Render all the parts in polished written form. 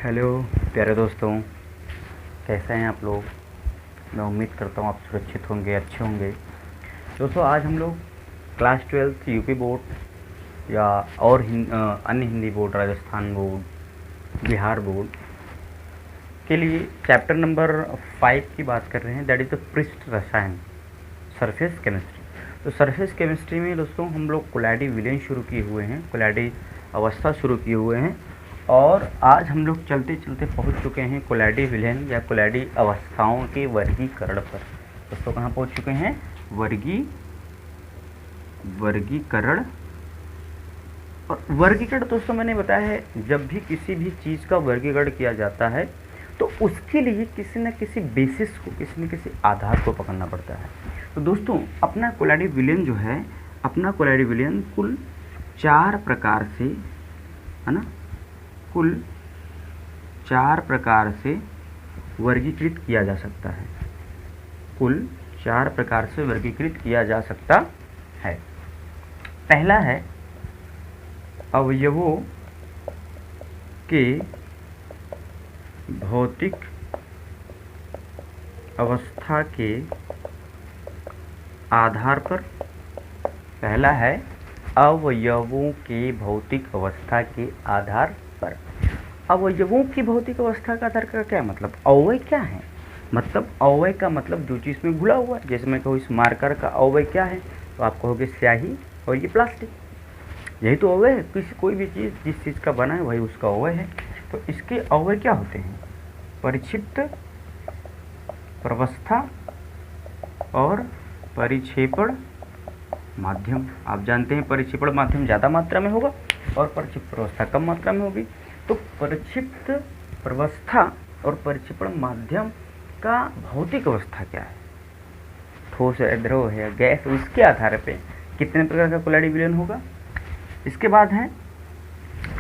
Hello प्यारे दोस्तों, कैसे हैं आप लोग। मैं उम्मीद करता हूँ आप सुरक्षित होंगे, अच्छे होंगे। दोस्तों आज हम लोग क्लास 12 यूपी बोर्ड या और अन्य Hindi board, Rajasthan board, Bihar board के लिए चैप्टर नंबर 5 की बात कर रहे हैं। दैट इज़ द पृष्ठ रसायन, सरफेस केमिस्ट्री। तो सरफेस केमिस्ट्री में दोस्तों हम लोग कोलैडी विलेन शुरू किए हुए हैं, कोलैडी अवस्था शुरू किए हुए हैं, और आज हम लोग चलते चलते पहुंच चुके हैं कोलैडी विलेन या कोलैडी अवस्थाओं के वर्गीकरण पर। दोस्तों कहाँ पहुंच चुके हैं? वर्गीकरण। और वर्गीकरण दोस्तों मैंने बताया है, जब भी किसी भी चीज़ का वर्गीकरण किया जाता है तो उसके लिए किसी न किसी बेसिस को, किसी न किसी आधार को पकड़ना पड़ता है। तो दोस्तों अपना कोलैडी विलेन जो है, अपना कोलैडी विलेन कुल 4 प्रकार से, है ना, कुल 4 प्रकार से वर्गीकृत किया जा सकता है। कुल 4 प्रकार से वर्गीकृत किया जा सकता है। पहला है अवयवों के भौतिक अवस्था के आधार पर। पहला है अवयवों के भौतिक अवस्था के आधार पर। अवयवों की भौतिक अवस्था का आधार का क्या मतलब? अवयव क्या है? मतलब अवयव का मतलब जो चीज़ में घुला हुआ है। जैसे मैं कहूँ इस मार्कर का अवयव क्या है, तो आप कहोगे स्याही और ये प्लास्टिक। यही तो अवयव है। किसी कोई भी चीज़ जिस चीज़ का बना है वही उसका अवयव है। तो इसके अवयव क्या होते हैं? परिक्षिप्त, प्रवस्था और परिक्षेपण माध्यम। आप जानते हैं परिक्षेपण माध्यम ज़्यादा मात्रा में होगा और परिक्षिप्त प्रवस्था कम मात्रा में होगी। तो परिक्षिप्त प्रवस्था और परिक्षेपण माध्यम का भौतिक अवस्था क्या है? ठोस है, द्रव है, गैस, उसके आधार पे कितने प्रकार का कोलैडी विलेन होगा। इसके बाद है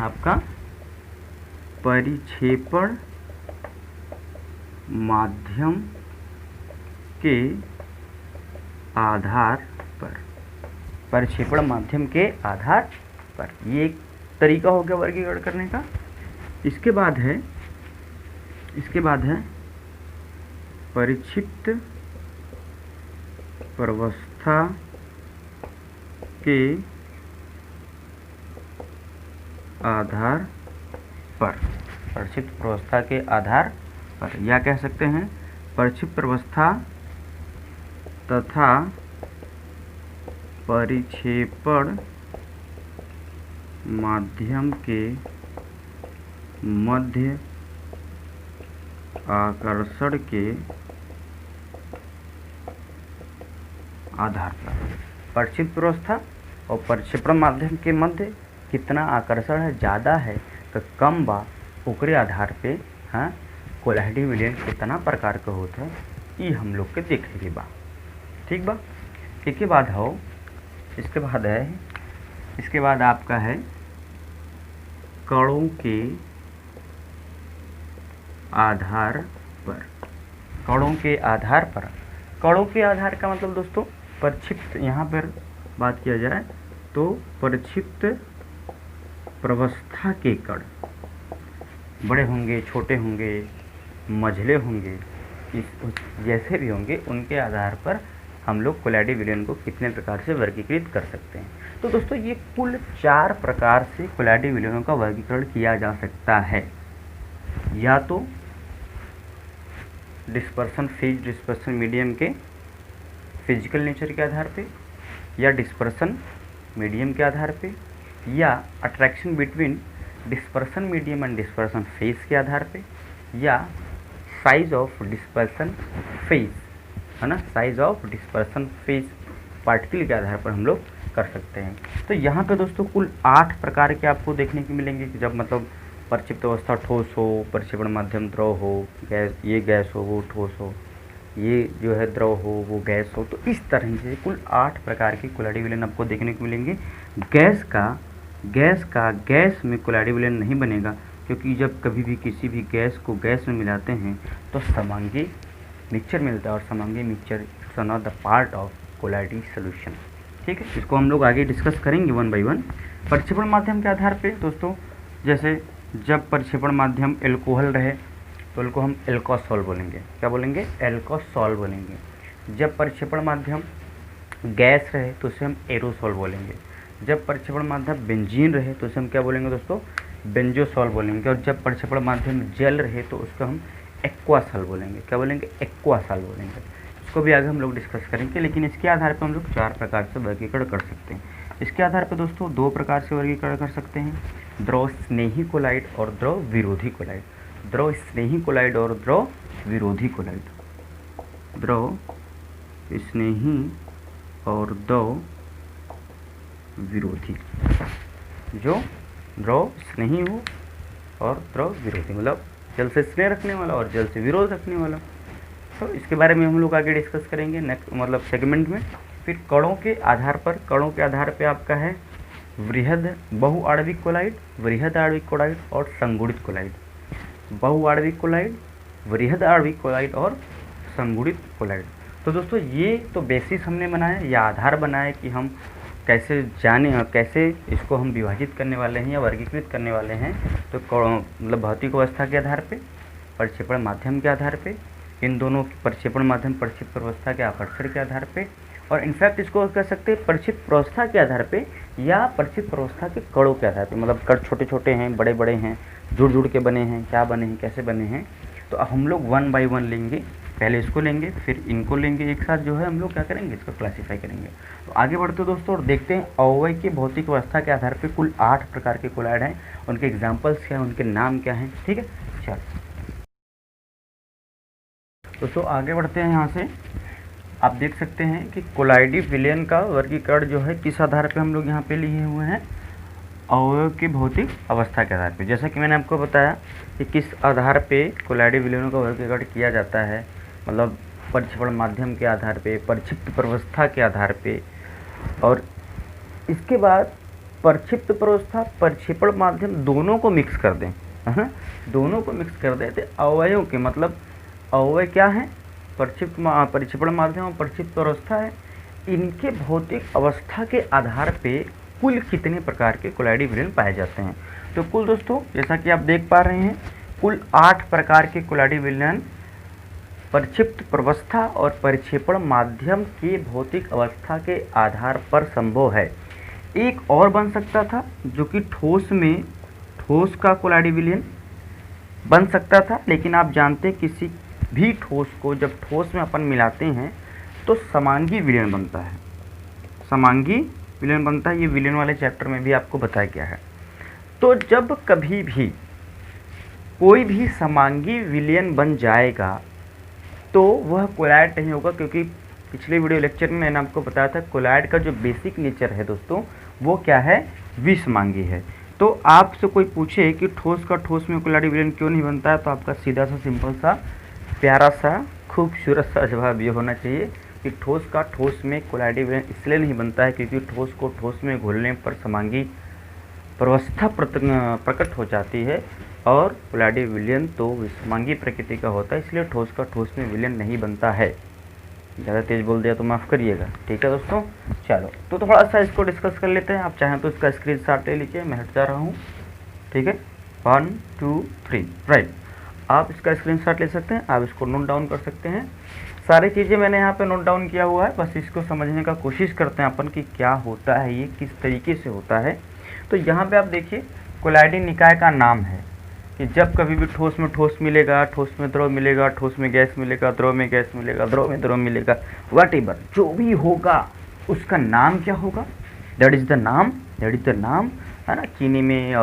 आपका परिक्षेपण माध्यम के आधार पर। परिक्षेपण माध्यम के आधार पर, ये एक तरीका हो गया वर्गीकरण करने का। इसके बाद है परिक्षिप्त प्रवस्था के आधार पर। परिक्षिप्त प्रवस्था के आधार पर, या कह सकते हैं परिक्षिप्त प्रवस्था तथा परिक्षेपण माध्यम के मध्य आकर्षण के आधार पर। परिक्षिप्त प्रवस्था और परिक्षेपण माध्यम के मध्य कितना आकर्षण है, ज़्यादा है तो कम बा, ओकरे आधार पे हाँ कोलैडी विलेन कितना प्रकार का होता है, ये हम लोग के देखेंगे बा। ठीक बा। इसके बाद हो, इसके बाद आपका है कणों के आधार पर। कणों के आधार पर। कणों के आधार का मतलब दोस्तों परिक्षिप्त, यहाँ पर बात किया जाए तो परिक्षिप्त प्रवस्था के कण बड़े होंगे, छोटे होंगे, मझले होंगे, जैसे भी होंगे, उनके आधार पर हम लोग कोलैडी विलेन को कितने प्रकार से वर्गीकृत कर सकते हैं। तो दोस्तों ये कुल 4 प्रकार से कोलैडी विलेनों का वर्गीकरण किया जा सकता है। या तो डिस्पर्सन फेज, डिस्पर्सन मीडियम के फिजिकल नेचर के आधार पे, या डिस्पर्सन मीडियम के आधार पे, या attraction between dispersion medium and dispersion phase के आधार पे, या साइज ऑफ डिस्पर्सन फेज, है ना, size of dispersion phase particle के आधार पर हम लोग कर सकते हैं। तो यहाँ पे दोस्तों कुल 8 प्रकार के आपको देखने को मिलेंगे कि जब मतलब परिक्षिप्त अवस्था ठोस हो, परिक्षेपण माध्यम द्रव हो, गैस, ये गैस हो वो ठोस हो, ये जो है द्रव हो वो गैस हो। तो इस तरह से कुल 8 प्रकार के कोलैडी विलेन आपको देखने को मिलेंगे। गैस में कोलैडी विलेन नहीं बनेगा, क्योंकि जब कभी भी किसी भी गैस को गैस में मिलाते हैं तो समांगी मिक्सचर मिलता है, और समांगी mixture it's not the part of colloidal solution. ठीक है, इसको हम लोग आगे डिस्कस करेंगे वन बाय वन। प्रक्षेपण माध्यम के आधार पे दोस्तों, जैसे जब प्रक्षेपण माध्यम एल्कोहल रहे तो उसको हम एल्कोसॉल बोलेंगे। क्या बोलेंगे? एल्कोसॉल बोलेंगे। जब प्रक्षेपण माध्यम गैस रहे तो उसे हम एरोसॉल बोलेंगे। जब प्रक्षेपण माध्यम बेंजीन रहे तो उसे हम क्या बोलेंगे दोस्तों? बेंजोसॉल बोलेंगे। और जब प्रक्षेपण माध्यम जल रहे तो उसको हम एक्वासॉल बोलेंगे। क्या बोलेंगे? एक्वासॉल बोलेंगे। इसको भी आगे हम लोग डिस्कस करेंगे, लेकिन इसके आधार पर हम लोग 4 प्रकार से वर्गीकरण कर सकते हैं। इसके आधार पर दोस्तों 2 प्रकार से वर्गीकरण कर सकते हैं, द्रव स्नेही कोलाइड और द्रव विरोधी कोलाइड। द्रव स्नेही कोलाइड और द्रव विरोधी कोलाइड। द्रव स्नेही और द्रव विरोधी। जो द्रव स्नेही हो और द्रव विरोधी, मतलब जल से स्नेह रखने वाला और जल से विरोध रखने वाला। तो इसके बारे में हम लोग आगे डिस्कस करेंगे नेक्स्ट मतलब सेगमेंट में। फिर कणों के आधार पर आपका है वृहद बहुआण्विक कोलाइड, वृहद आणविक कोलाइड और संगुणित कोलाइड। बहुआण्विक कोलाइड, वृहद आणविक कोलाइड और संगुणित कोलाइड। तो दोस्तों ये तो बेसिस हमने बनाया या आधार बनाया कि हम कैसे जाने और कैसे इसको हम विभाजित करने वाले हैं या वर्गीकृत करने वाले हैं। तो मतलब भौतिक अवस्था के आधार पे, प्रक्षेपण माध्यम के आधार पे, इन दोनों की प्रक्षेपण माध्यम प्रक्षेप्य अवस्था के आकर्षण के आधार पे, और इनफैक्ट इसको कह सकते हैं प्रक्षेप्य अवस्था के आधार पे या प्रक्षेप्य अवस्था के कणों के आधार पे। मतलब कण छोटे छोटे हैं, बड़े बड़े हैं, जुड़ जुड़ के बने हैं, क्या बने हैं, कैसे बने हैं। तो अब हम लोग 1 बाय 1 लेंगे। पहले इसको लेंगे, फिर इनको लेंगे, एक साथ जो है हम लोग क्या करेंगे, इसको क्लासीफाई करेंगे। तो आगे बढ़ते दोस्तों और देखते हैं अवयव की भौतिक अवस्था के आधार पे कुल 8 प्रकार के कोलाइड हैं, उनके एग्जाम्पल्स क्या हैं, उनके नाम क्या हैं। ठीक है, चलो दोस्तों आगे बढ़ते हैं। यहाँ से आप देख सकते हैं कि कोलाइडी विलयन का वर्गीकरण जो है किस आधार पे हम लोग यहाँ पे लिए हुए हैं, अवयव की भौतिक अवस्था के आधार पे। जैसा कि मैंने आपको बताया कि किस आधार पे कोलाइडी विलयनों का वर्गीकरण किया जाता है, मतलब प्रक्षेपण माध्यम के आधार पे, प्रक्षिप्त प्रवस्था के आधार पे, और इसके बाद प्रक्षिप्त प्रवस्था प्रक्षेपण माध्यम दोनों को मिक्स कर दें, दोनों को मिक्स कर देते अवयव के, मतलब अवयव क्या है, प्रक्षेपण माध्यम और प्रक्षिप्त अवस्था है। इनके भौतिक अवस्था के आधार पे कुल कितने प्रकार के कोलाइडी विलयन पाए जाते हैं। तो कुल दोस्तों जैसा कि आप देख पा रहे हैं कुल 8 प्रकार के कोलाइडी विलयन प्रक्षिप्त प्रवस्था और प्रक्षेपण माध्यम के भौतिक अवस्था के आधार पर संभव है। एक और बन सकता था जो कि ठोस का कोलाइडी विलयन बन सकता था, लेकिन आप जानते हैं किसी भी ठोस को जब ठोस में अपन मिलाते हैं तो समांगी विलयन बनता है। समांगी विलयन बनता है, ये विलयन वाले चैप्टर में भी आपको बताया गया है। तो जब कभी भी कोई भी समांगी विलयन बन जाएगा तो वह कोलाइड नहीं होगा, क्योंकि पिछले वीडियो लेक्चर में मैंने आपको बताया था कोलाइड का जो बेसिक नेचर है दोस्तों वो क्या है, विसमांगी है। तो आपसे कोई पूछे कि ठोस का ठोस में कोलाइडी विलयन क्यों नहीं बनता है, तो आपका सीधा सा सिंपल सा प्यारा सा खूबसूरत सा जवाब ये होना चाहिए कि ठोस का ठोस में कोलाइडी विलयन इसलिए नहीं बनता है क्योंकि ठोस को ठोस में घोलने पर समांगी प्रवस्था प्रकट हो जाती है, और कोलाइडी विलयन तो विसमांगी प्रकृति का होता है, इसलिए ठोस का ठोस में विलयन नहीं बनता है। ज़्यादा तेज़ बोल दिया तो माफ़ करिएगा। ठीक है दोस्तों, चलो तो थोड़ा सा इसको डिस्कस कर लेते हैं। आप चाहें तो इसका स्क्रीनशॉट ले लीजिए, मैं हट जा रहा हूँ। ठीक है, 1 2 3 राइट, आप इसका स्क्रीनशॉट ले सकते हैं, आप इसको नोट डाउन कर सकते हैं। सारी चीज़ें मैंने यहाँ पे नोट डाउन किया हुआ है, बस इसको समझने का कोशिश करते हैं अपन कि क्या होता है, ये किस तरीके से होता है। तो यहाँ पे आप देखिए कोलाइडी निकाय का नाम है कि जब कभी भी ठोस में ठोस मिलेगा, ठोस में द्रव मिलेगा, ठोस में गैस मिलेगा, द्रव में गैस मिलेगा, द्रव में द्रव मिलेगा, व्हाटएवर जो भी होगा उसका नाम क्या होगा, दैट इज़ द नाम, है ना। चीनी में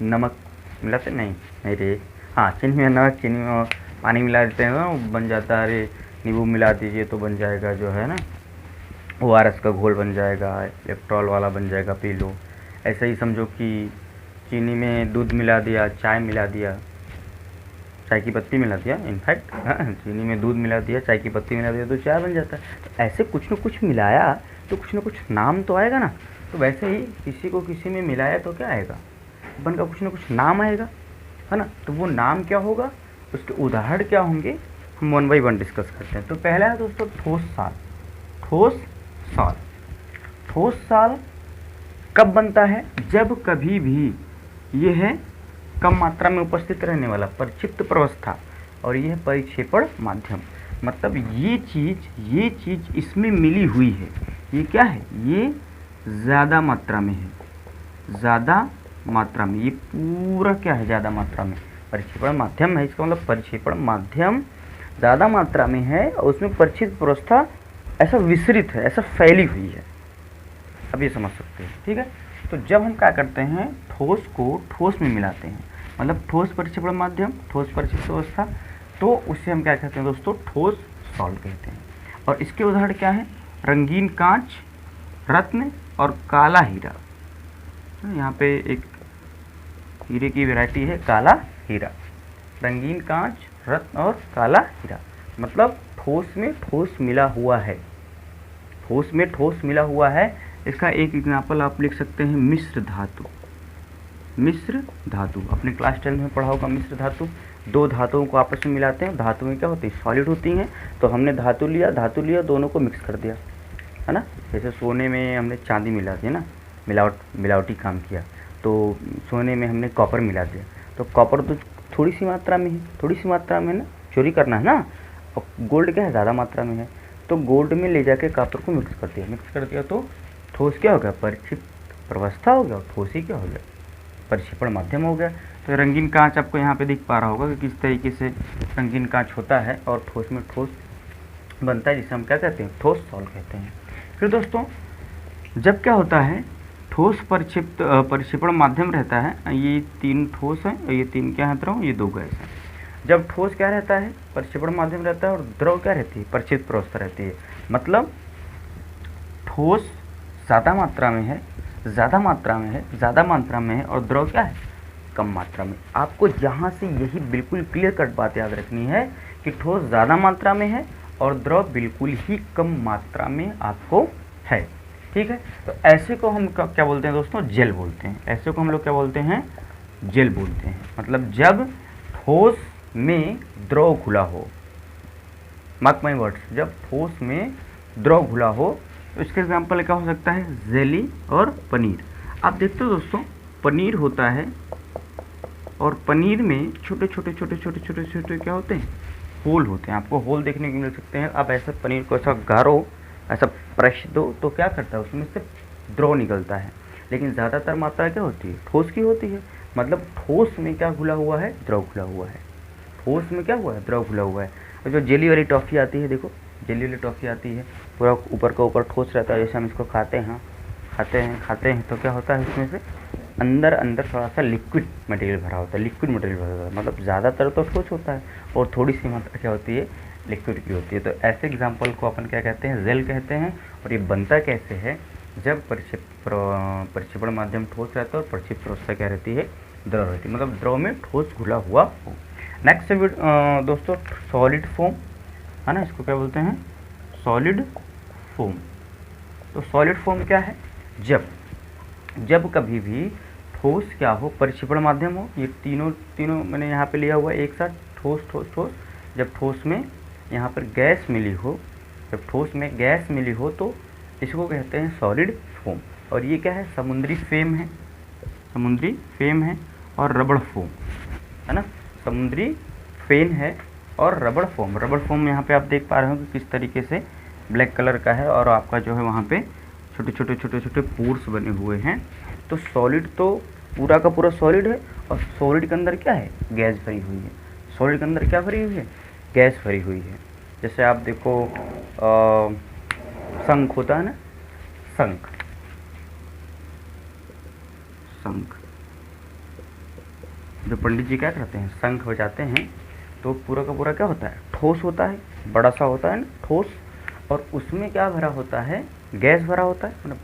नमक मिलाते नहीं रे, हाँ चीनी में नमक, चीनी में पानी मिला देते हैं ना, बन जाता है। अरे नींबू मिला दीजिए तो बन जाएगा जो है ना ORS का घोल बन जाएगा, इलेक्ट्रॉल वाला बन जाएगा, पी लो। ऐसे ही समझो कि चीनी में दूध मिला दिया, चाय मिला दिया, चाय की पत्ती मिला दिया, इनफैक्ट चीनी में दूध मिला दिया, चाय की पत्ती मिला दिया तो चाय बन जाता है। तो ऐसे कुछ न कुछ मिलाया तो कुछ न कुछ नाम तो आएगा ना। तो वैसे ही किसी को किसी में मिलाया तो क्या आएगा, अपन का कुछ न कुछ नाम आएगा, है ना। तो वो नाम क्या होगा, उसके उदाहरण क्या होंगे, हम 1 बाय 1 डिस्कस करते हैं। तो पहला है दोस्तों ठोस साल कब बनता है, जब कभी भी ये है कम मात्रा में उपस्थित रहने वाला परिक्षिप्त प्रवस्था, और ये है परिक्षेपण माध्यम। मतलब ये चीज़ इसमें मिली हुई है, ये क्या है, ये ज़्यादा मात्रा में है, ज़्यादा मात्रा में, ये पूरा क्या है, ज़्यादा मात्रा में परिक्षेपण माध्यम है। इसका मतलब परिक्षेपण माध्यम ज़्यादा मात्रा में है और उसमें परिक्षिप्त प्रवस्था ऐसा विसरित है, ऐसा फैली हुई है। अब ये समझ सकते हैं, ठीक है। तो जब हम क्या करते हैं, ठोस को ठोस में मिलाते हैं, मतलब ठोस परिक्षेपण माध्यम, ठोस परिक्षिप्त अवस्था, तो उसे हम क्या कहते हैं दोस्तों, ठोस सॉल्ट कहते हैं। और इसके उदाहरण क्या है, रंगीन कांच, रत्न और काला हीरा। यहाँ पे एक हीरे की वैरायटी है काला हीरा। रंगीन कांच, रत्न और काला हीरा, मतलब ठोस में ठोस मिला हुआ है, ठोस में ठोस मिला हुआ है। इसका एक एग्जाम्पल आप लिख सकते हैं, मिश्र धातु। मिश्र धातु आपने क्लास 10 में पढ़ा होगा। मिश्र धातु, दो धातुओं को आपस में मिलाते हैं, धातुएं क्या होती है, सॉलिड होती हैं। तो हमने धातु लिया, दोनों को मिक्स कर दिया, है ना। जैसे सोने में हमने चांदी मिला दी ना, मिलावटी काम किया, तो सोने में हमने कॉपर मिला दिया, तो कॉपर तो थोड़ी सी मात्रा में है, थोड़ी सी मात्रा में ना, चोरी करना है ना। और गोल्ड क्या है, ज़्यादा मात्रा में है, तो गोल्ड में ले जाके कॉपर को मिक्स कर दिया, तो ठोस क्या हो गया, परिक्षिप्त प्रवस्था हो गया, और ठोस ही क्या हो गया, परिक्षेपण माध्यम हो गया। तो रंगीन कांच आपको यहाँ पे दिख पा रहा होगा कि किस तरीके से रंगीन कांच होता है और ठोस में ठोस बनता है, जिसे हम क्या कहते हैं, ठोस सॉल्ट कहते हैं। फिर दोस्तों जब क्या होता है, ठोस परिक्षेपण माध्यम रहता है, ये तीन ठोस है और ये तीन क्या है, द्रव, ये दो गैस है। जब ठोस क्या रहता है, परिक्षेपण माध्यम रहता है, और द्रव क्या रहती है, परिक्षिप्त प्रवस्था रहती है। मतलब ठोस ज़्यादा मात्रा में है, ज़्यादा मात्रा में है, और द्रव क्या है, कम मात्रा में। आपको यहाँ से यही बिल्कुल क्लियर कट बात याद रखनी है कि ठोस ज़्यादा मात्रा में है और द्रव बिल्कुल ही कम मात्रा में आपको है, ठीक है। तो ऐसे को हम क्या बोलते हैं दोस्तों, जेल बोलते हैं। ऐसे को हम लोग क्या बोलते हैं, जेल बोलते हैं। मतलब जब ठोस में द्रव घुला हो, मार्क माय वर्ड्स, जब ठोस में द्रव घुला हो, तो इसका एग्जाम्पल क्या हो सकता है, जेली और पनीर। आप देखते हो दोस्तों, पनीर होता है और पनीर में छोटे छोटे क्या होते हैं, होल होते हैं। आपको होल देखने को मिल सकते हैं। आप ऐसा पनीर को ऐसा गारो, ऐसा प्रेस दो, तो क्या करता है, उसमें से द्रव निकलता है। लेकिन ज़्यादातर मात्रा क्या होती है, ठोस की होती है। मतलब ठोस में क्या घुला हुआ है, द्रव घुला हुआ है। ठोस में क्या हुआ है, द्रव घुला हुआ है। और जो जेली वाली टॉफ़ी आती है, देखो जेली वाली टॉफ़ी आती है, पूरा ऊपर का ऊपर ठोस रहता है। जैसे हम इसको खाते हैं तो क्या होता है, उसमें से अंदर थोड़ा सा लिक्विड मटेरियल भरा होता है। मतलब ज़्यादातर तो ठोस होता है और थोड़ी सी मात्रा क्या होती है, लिक्विड की होती है। तो ऐसे एग्जाम्पल को अपन क्या कहते हैं, जेल कहते हैं। और ये बनता कैसे है, जब परिक्षेपण माध्यम ठोस रहता है और परिक्षिप्त प्रवस्था क्या रहती है, द्रव रहती है। मतलब द्रव में ठोस घुला हुआ हो। नेक्स्ट दोस्तों सॉलिड फोम, है ना, इसको क्या बोलते हैं, सॉलिड फोम। तो सॉलिड फोम क्या है, जब कभी भी ठोस क्या हो, परिक्षेपण माध्यम हो, ये तीनों मैंने यहाँ पे लिया हुआ है एक साथ, ठोस। जब ठोस में यहाँ पर गैस मिली हो, जब ठोस में गैस मिली हो, तो इसको कहते हैं सॉलिड फोम। और ये क्या है, समुद्री फेम है और रबड़ फोम, है ना। समुद्री फेन है और रबड़ फोम यहाँ पे आप देख पा रहे हो कि किस तरीके से ब्लैक कलर का है, और आपका जो है वहाँ पे छोटे पोर्स बने हुए हैं। तो सॉलिड तो पूरा का पूरा सॉलिड है, और सॉलिड के अंदर क्या है, गैस भरी हुई है। सॉलिड के अंदर क्या भरी हुई है, गैस भरी हुई है। जैसे आप देखो शंख होता है ना, शंख जो पंडित जी क्या करते हैं, शंख बजाते हैं, तो पूरा का पूरा क्या होता है, ठोस होता है, बड़ा सा होता है ना ठोस, और उसमें क्या भरा होता है, गैस भरा होता है। मतलब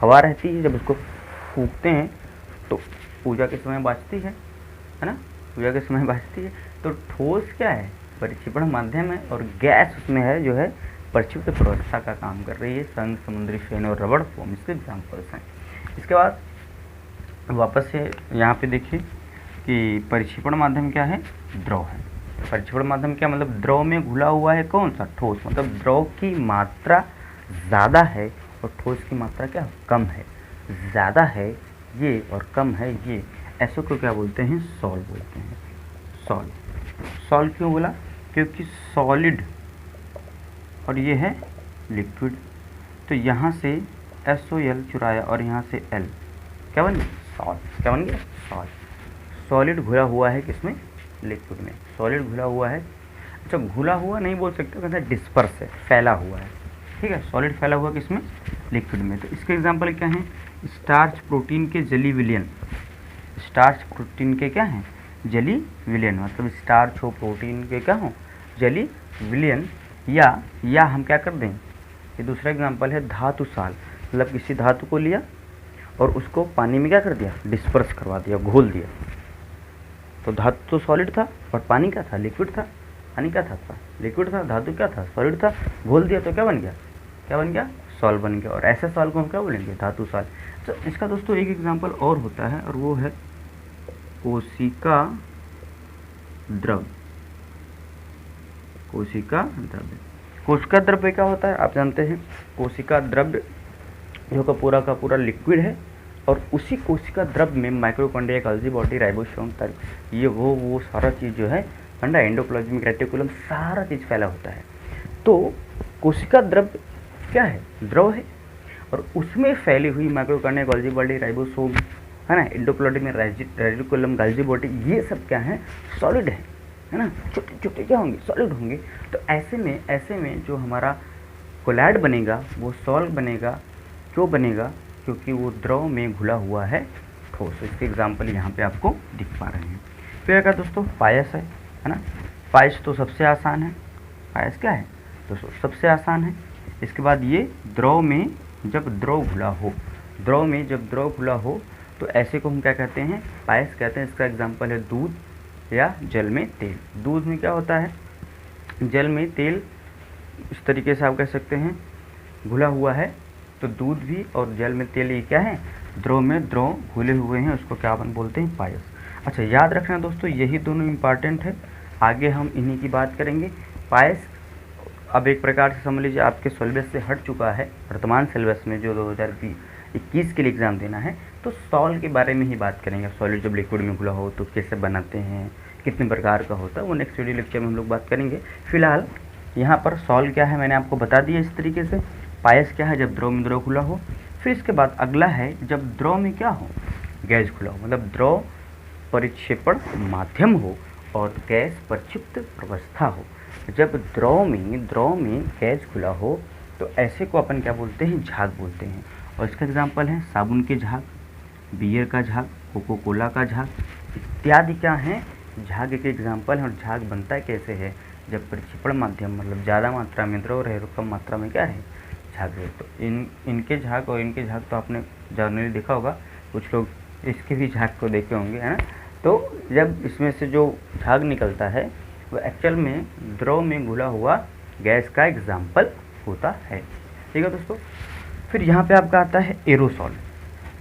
हवा रहती है, जब उसको फूंकते हैं तो पूजा के समय बाजती है ना, पूजा के समय बाजती है। तो ठोस क्या है, परिक्षेपण माध्यम है, और गैस उसमें है जो है परिक्षिप्त प्रवस्था का काम कर रही है। शंख, समुद्री फेन और रबड़ फोम इसके एग्जाम्पल्स हैं। इसके बाद वापस से यहाँ पे देखिए कि परिक्षेपण माध्यम क्या है, द्रव है। परिक्षेपण माध्यम क्या, मतलब द्रव में घुला हुआ है कौन सा, ठोस। मतलब द्रव की मात्रा ज़्यादा है और ठोस की मात्रा क्या कम है। ज़्यादा है ये और कम है ये, ऐसो को क्या बोलते हैं, सॉल्ट बोलते हैं। सॉल्ट क्यों बोला, क्योंकि सॉलिड और ये है लिक्विड, तो यहाँ से SOL चुराया और यहाँ से L, क्या बन गया, सॉल्ट। क्या बन गया, सॉल्ट। सॉलिड घुला हुआ है किसमें, लिक्विड में। सॉलिड घुला हुआ है, अच्छा घुला हुआ नहीं बोल सकते, कहते हैं डिस्पर्स है, फैला हुआ है, ठीक है। सॉलिड फैला हुआ किसमें, लिक्विड में। तो इसके एग्जांपल क्या हैं, स्टार्च प्रोटीन के जली विलयन। स्टार्च प्रोटीन के क्या हैं, जली विलयन, मतलब स्टार्च हो प्रोटीन के क्या हो, जली विलयन। या हम क्या कर दें, ये दूसरा एग्जांपल है धातु साल, मतलब किसी धातु को लिया और उसको पानी में क्या कर दिया, डिस्पर्स करवा दिया, घोल दिया। तो धातु तो सॉलिड था और पानी क्या था, लिक्विड था। पानी क्या था, लिक्विड था, धातु क्या था, सॉलिड था, घोल दिया तो क्या बन गया, सॉल्ट बन गया। और ऐसे सॉल्ट को हम क्या बोलेंगे, धातु साल। तो इसका दोस्तों एक एग्जांपल और होता है और वो है कोशिका द्रव। कोशिका द्रव्य क्या होता है, आप जानते हैं, कोशिका द्रव्य जो का पूरा लिक्विड है और उसी कोशिका द्रव्य में माइक्रोकॉन्ड्रिया, गोल्गी बॉडी, राइबोसोम, ये वो सारा चीज़ जो है अंडा, एंडोप्लाज्मिक रेटिकुलम, सारा चीज़ फैला होता है। तो कोशिका द्रव्य क्या है, द्रव है, और उसमें फैली हुई माइक्रोकॉन्ड्रिया, गोल्गी बॉडी, राइबोसोम, है ना, एंडोप्लाज्मिक रेटिकुलम, गोल्गी बॉडी, ये सब क्या है, सॉलिड है ना, छोटे छोटे क्या होंगे, सॉलिड होंगे। तो ऐसे में जो हमारा कोलैड बनेगा वो सॉल्ट बनेगा। क्यों बनेगा, क्योंकि वो द्रव में घुला हुआ है ठोस। इसके एग्जाम्पल यहाँ पे आपको दिख पा रहे हैं। फिर क्या दोस्तों, पायस है ना। पायस तो सबसे आसान है। पायस क्या है दोस्तों, सबसे आसान है। इसके बाद ये द्रव में जब द्रव घुला हो, द्रव में जब द्रव घुला हो तो ऐसे को हम क्या कहते हैं, पायस कहते हैं। इसका एग्जाम्पल है दूध या जल में तेल। दूध में क्या होता है, जल में तेल, इस तरीके से आप कह सकते हैं घुला हुआ है। तो दूध भी और जल में तेल, ये क्या है, द्रव में द्रव घुले हुए हैं, उसको क्या अपन बोलते हैं, पायस। अच्छा याद रखना दोस्तों, यही दोनों इम्पॉर्टेंट है, आगे हम इन्हीं की बात करेंगे। पायस अब एक प्रकार से समझ लीजिए आपके सिलेबस से हट चुका है, वर्तमान सिलेबस में जो 2021 के लिए एग्ज़ाम देना है, तो सॉल्ट के बारे में ही बात करेंगे। सॉलिड जब लिक्विड में घुला हो तो कैसे बनाते हैं, कितने प्रकार का होता है, वो नेक्स्ट वीडियो लेक्चर में हम लोग बात करेंगे। फिलहाल यहाँ पर सॉल्ट क्या है मैंने आपको बता दिया इस तरीके से। पायस क्या है, जब द्रव में द्रव खुला हो। फिर इसके बाद अगला है जब द्रव में क्या हो, गैस खुला हो, मतलब द्रव परिक्षेपण माध्यम हो और गैस प्रक्षिप्त अवस्था हो। जब द्रव में गैस खुला हो तो ऐसे को अपन क्या बोलते हैं, झाग बोलते हैं। और इसका एग्जाम्पल है साबुन के झाग, बियर का झाग, कोको कोला का झाग इत्यादि क्या हैं, झाग के एग्जाम्पल हैं। और झाग बनता है कैसे है, जब प्रक्षेपण माध्यम मतलब ज़्यादा मात्रा में द्रव रहे और कम मात्रा में क्या है, झाग रहे। तो इनके झाग और इनके झाग तो आपने जनरली देखा होगा, कुछ लोग इसके भी झाग को देखे होंगे, है ना। तो जब इसमें से जो झाग निकलता है वो एक्चुअल में द्रव में घुला हुआ गैस का एग्जाम्पल होता है। ठीक है दोस्तों। फिर यहाँ पे आपका आता है एरोसॉल।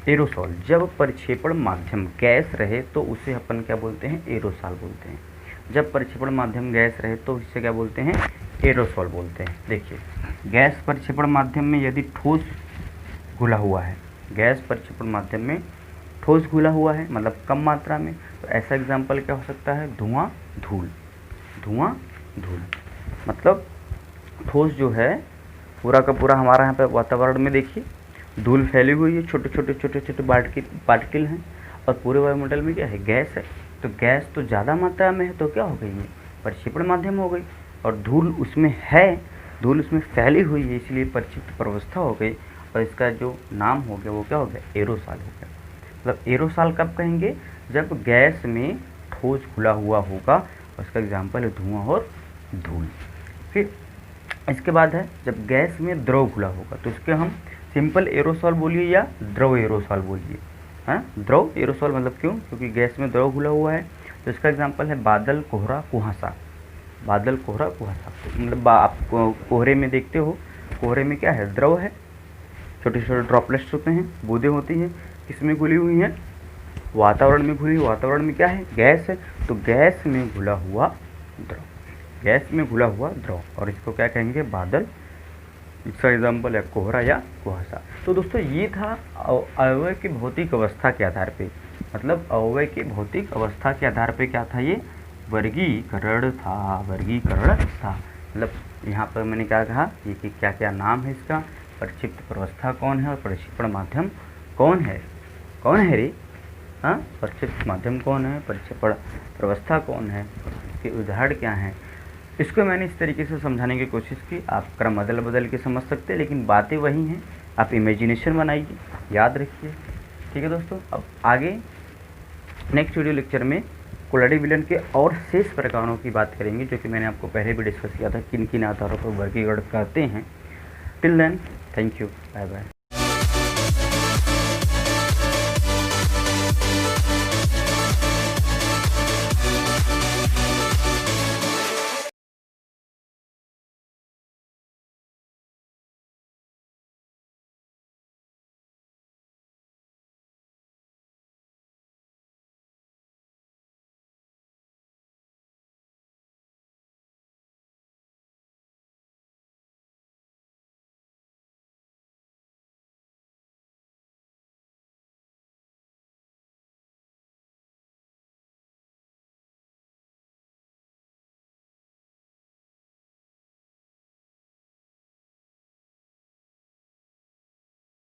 एरोसॉल जब परिक्षेपण माध्यम गैस रहे तो उसे अपन क्या बोलते हैं, एरोसॉल बोलते हैं। जब परिक्षेपण माध्यम गैस रहे तो इसे क्या बोलते हैं, एरोसॉल बोलते हैं। देखिए गैस परिक्षेपण माध्यम में यदि ठोस घुला हुआ है, गैस परिक्षेपण माध्यम में ठोस घुला हुआ है मतलब कम मात्रा में, तो ऐसा एग्जाम्पल क्या हो सकता है, धुआं धूल। धुआं धूल मतलब ठोस जो है पूरा का पूरा हमारा यहाँ पे वातावरण में देखिए धूल फैली हुई है, छोटे छोटे पार्टिकल हैं, और पूरे वायुमंडल में क्या है, गैस है। तो गैस तो ज़्यादा मात्रा में है तो क्या हो गई, ये प्रक्षेपण माध्यम हो गई, और धूल उसमें है, धूल उसमें फैली हुई है, इसलिए प्रक्षिप्त अवस्था हो गई, और इसका जो नाम हो गया वो क्या हो गया, एरोसॉल हो गया। मतलब एरोसॉल कब कहेंगे, जब गैस में ठोस खुला हुआ होगा, उसका एग्जाम्पल है धुआं और धूल। फिर इसके बाद है जब गैस में द्रव खुला होगा, तो इसके हम सिंपल एरोसॉल बोलिए या द्रव एरोसॉल बोलिए, है ना। द्रव एरोसॉल मतलब क्यों, क्योंकि गैस में द्रव घुला हुआ है। तो इसका एग्जांपल है बादल, कोहरा, कुहासा। बादल, कोहरा, कुहासा मतलब आप कोहरे में देखते हो, कोहरे में क्या है, द्रव है, छोटे छोटे ड्रॉपलेट्स होते हैं, बूंदें होती हैं, किसमें घुली हुई हैं, वातावरण में घुली। वातावरण में क्या है, गैस है, तो गैस में घुला हुआ द्रव, गैस में घुला हुआ द्रव, और इसको क्या कहेंगे, बादल। इसका एग्जाम्पल है कोहरा या कुहासा। तो दोस्तों ये था अवयव की भौतिक अवस्था के आधार पे मतलब अवयव के भौतिक अवस्था के आधार पे क्या था, ये वर्गीकरण था, वर्गीकरण था। मतलब यहाँ पर मैंने क्या कहा, ये कि क्या क्या नाम है इसका, प्रक्षिप्त प्रवस्था कौन है और प्रक्षेपण माध्यम कौन है, कौन है रे, हाँ, प्रक्षिप्त माध्यम कौन है, प्रक्षेपण प्रवस्था कौन है, इसके उदाहरण क्या हैं। इसको मैंने इस तरीके से समझाने की कोशिश की। आप क्रम बदल बदल के समझ सकते हैं, लेकिन बातें वही हैं, आप इमेजिनेशन बनाइए, याद रखिए। ठीक है दोस्तों, अब आगे नेक्स्ट वीडियो लेक्चर में कोलॉइडल विलयन के और शेष प्रकारों की बात करेंगे, जो कि मैंने आपको पहले भी डिस्कस किया था, किन किन आधारों पर वर्गीकरण करते हैं। Till then, thank you, bye bye.